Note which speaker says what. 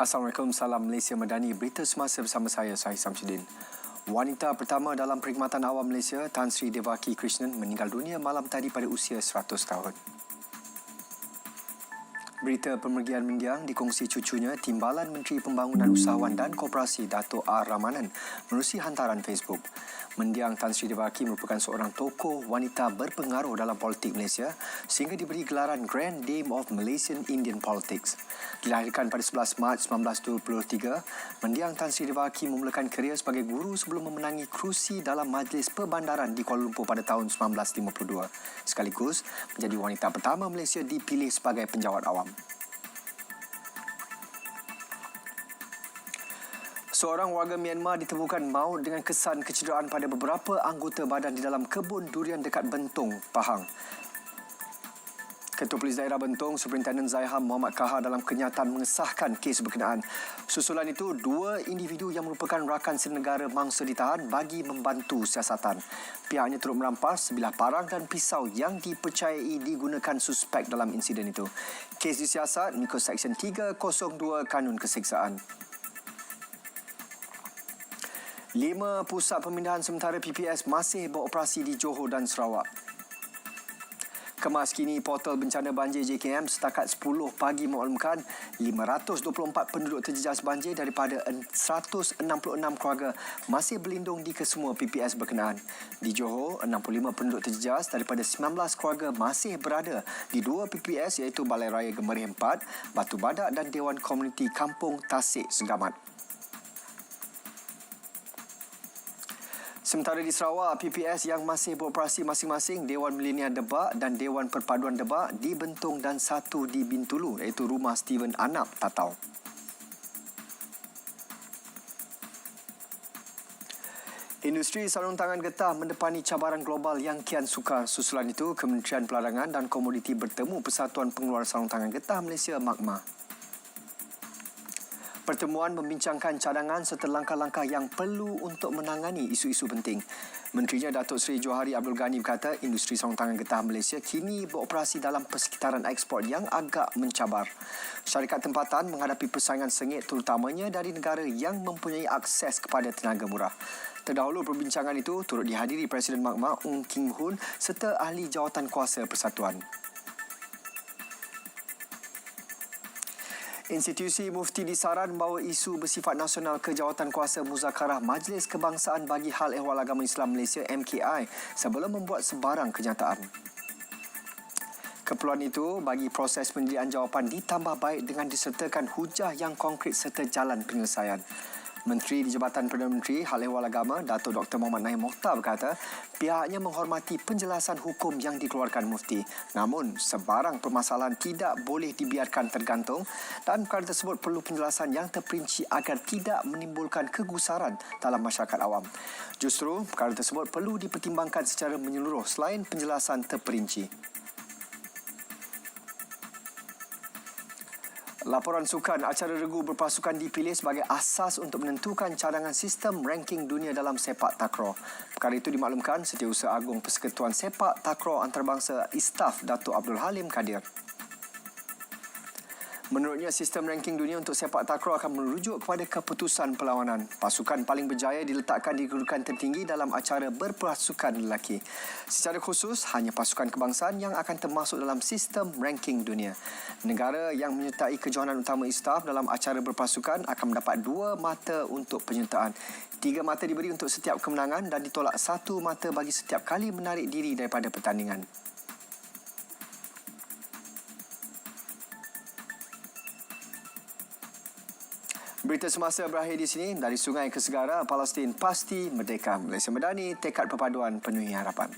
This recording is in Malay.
Speaker 1: Assalamualaikum, salam Malaysia Madani. Berita semasa bersama saya, Syahid Samsudin. Wanita pertama dalam perkhidmatan awam Malaysia, Tan Sri Devaki Krishnan, meninggal dunia malam tadi pada usia 100 tahun. Berita pemergian mendiang dikongsi cucunya, Timbalan Menteri Pembangunan Usahawan dan Koperasi Dato' R. Ramanan menerusi hantaran Facebook. Mendiang Tan Sri Devaki merupakan seorang tokoh wanita berpengaruh dalam politik Malaysia sehingga diberi gelaran Grand Dame of Malaysian Indian Politics. Dilahirkan pada 11 Mac 1923, mendiang Tan Sri Devaki memulakan kerjaya sebagai guru sebelum memenangi kerusi dalam Majlis Perbandaran di Kuala Lumpur pada tahun 1952. Sekaligus menjadi wanita pertama Malaysia dipilih sebagai penjawat awam. Seorang warga Myanmar ditemukan maut dengan kesan kecederaan pada beberapa anggota badan di dalam kebun durian dekat Bentong, Pahang. Ketua Polis Daerah Bentong, Superintendent Zaiham Muhammad Kahar dalam kenyataan mengesahkan kes berkenaan. Susulan itu, dua individu yang merupakan rakan senegara mangsa ditahan bagi membantu siasatan. Pihaknya turut merampas sebilah parang dan pisau yang dipercayai digunakan suspek dalam insiden itu. Kes disiasat mengikut Seksyen 302 Kanun Keseksaan. 5 pusat pemindahan sementara PPS masih beroperasi di Johor dan Sarawak. Kemas kini portal bencana banjir JKM setakat 10 pagi maklumkan 524 penduduk terjejas banjir daripada 166 keluarga masih berlindung di kesemua PPS berkenaan. Di Johor, 65 penduduk terjejas daripada 19 keluarga masih berada di 2 PPS iaitu Balai Raya Gemerih 4, Batu Badak dan Dewan Komuniti Kampung Tasik Segamat. Sementara di Sarawak, PPS yang masih beroperasi masing-masing Dewan Milenial Debak dan Dewan Perpaduan Debak di Bentong dan satu di Bintulu iaitu Rumah Steven Anap, Tatau. Industri sarung tangan getah mendepani cabaran global yang kian sukar. Susulan itu, Kementerian Pelarangan dan Komoditi bertemu Persatuan Pengeluar Sarung Tangan Getah Malaysia MAGMA. Pertemuan membincangkan cadangan serta langkah-langkah yang perlu untuk menangani isu-isu penting. Menterinya Datuk Seri Johari Abdul Ghani berkata industri sarung tangan getah Malaysia kini beroperasi dalam persekitaran ekspor yang agak mencabar. Syarikat tempatan menghadapi persaingan sengit terutamanya dari negara yang mempunyai akses kepada tenaga murah. Terdahulu perbincangan itu turut dihadiri Presiden MAGMA Ung Kim Hun serta ahli jawatan kuasa persatuan. Institusi Mufti disaran membawa isu bersifat nasional ke Jawatankuasa Muzakarah Majlis Kebangsaan bagi Hal Ehwal Agama Islam Malaysia MKI sebelum membuat sebarang kenyataan. Keperluan itu bagi proses pendirian jawapan ditambah baik dengan disertakan hujah yang konkret serta jalan penyelesaian. Menteri di Jabatan Perdana Menteri Hal Ehwal Agama Dato' Dr. Muhammad Naim Mokhtar berkata pihaknya menghormati penjelasan hukum yang dikeluarkan Mufti. Namun, sebarang permasalahan tidak boleh dibiarkan tergantung dan perkara tersebut perlu penjelasan yang terperinci agar tidak menimbulkan kegusaran dalam masyarakat awam. Justru, perkara tersebut perlu dipertimbangkan secara menyeluruh selain penjelasan terperinci. Laporan sukan acara regu berpasukan dipilih sebagai asas untuk menentukan cadangan sistem ranking dunia dalam sepak takraw. Perkara itu dimaklumkan Setiausaha Agung Persekutuan Sepak Takraw Antarabangsa ISTAF Datuk Abdul Halim Kadir. Menurutnya, sistem ranking dunia untuk sepak takraw akan merujuk kepada keputusan perlawanan. Pasukan paling berjaya diletakkan di kedudukan tertinggi dalam acara berpasukan lelaki. Secara khusus, hanya pasukan kebangsaan yang akan termasuk dalam sistem ranking dunia. Negara yang menyertai kejohanan utama ISTAF dalam acara berpasukan akan mendapat 2 mata untuk penyertaan. 3 mata diberi untuk setiap kemenangan dan ditolak 1 mata bagi setiap kali menarik diri daripada pertandingan. Berita semasa berakhir di sini. Dari sungai ke segara, Palestin pasti merdeka. Malaysia Madani, tekad perpaduan penuhi harapan.